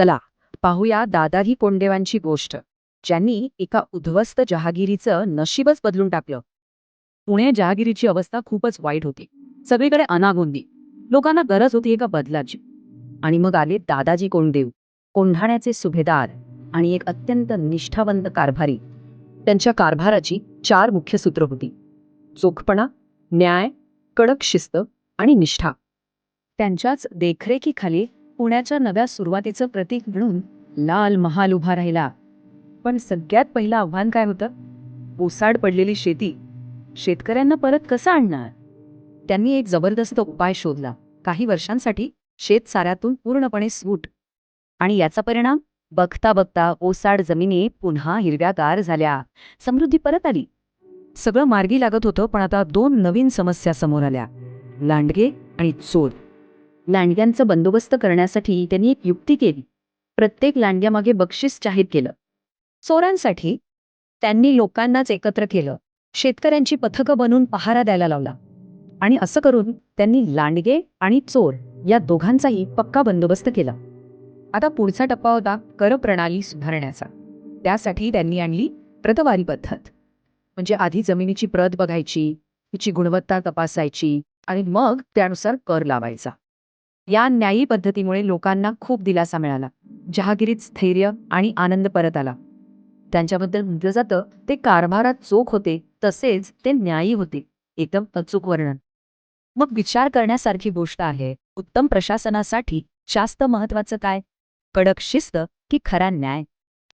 चला पाहूया दादाजी कोंडदेवांची गोष्ट, ज्यांनी एका उद्ध्वस्त जहागिरीचं नशीबच बदलून टाकलं. पुणे जहागिरीची अवस्था खूपच वाईट होती. सगळीकडे अनागोंदी. लोकांना गरज होती एका बदलाची. आणि मग आले दादाजी कोंडदेव, कोंढाण्याचे सुभेदार आणि एक अत्यंत निष्ठावंत कारभारी. त्यांच्या कारभाराची 4 मुख्य सूत्र होती: चोखपणा, न्याय, कडक शिस्त आणि निष्ठा. त्यांच्याच देखरेखीखाली पुण्याच्या नव्या सुरुवातीचं प्रतीक म्हणून लाल महाल उभा राहिला. पण सगळ्यात पहिलं आव्हान काय होतं? ओसाड पडलेली शेती. शेतकऱ्यांना परत कसं आणणार? त्यांनी एक जबरदस्त उपाय शोधला. काही वर्षांसाठी शेतसाऱ्यातून पूर्णपणे सूट. आणि याचा परिणाम बघता बघता ओसाड जमिनी पुन्हा हिरव्यागार झाल्या. समृद्धी परत आली. सगळं मार्गी लागत होतं, पण आता 2 नवीन समस्या समोर आल्या: लांडगे आणि चोर. लांडग्यांचा बंदोबस्त करण्यासाठी त्यांनी एक युक्ती केली. प्रत्येक लांडग्यामागे बक्षीस जाहीर केलं. चोरांसाठी त्यांनी लोकांनाच एकत्र केलं. शेतकऱ्यांची पथकं बनवून पहारा द्यायला लावला. आणि असं करून त्यांनी लांडगे आणि चोर या दोघांचाही पक्का बंदोबस्त केला. आता पुढचा टप्पा होता करप्रणाली सुधारण्याचा. त्यासाठी त्यांनी आणली प्रतवारी पद्धत. म्हणजे आधी जमिनीची प्रत बघायची, तिची गुणवत्ता तपासायची आणि मग त्यानुसार कर लावायचा. या न्यायी पद्धतीमुळे लोकांना खूप दिलासा मिळाला. जहागिरीत स्थैर्य आणि आनंद परत आला. त्यांच्याबद्दल म्हटलं जातं ते कारभारात चोख होते, तसेच ते न्यायी होते. एकदम अचूक वर्णन. मग विचार करण्यासारखी गोष्ट आहे, उत्तम प्रशासनासाठी जास्त महत्वाचं काय? कडक शिस्त की खरा न्याय?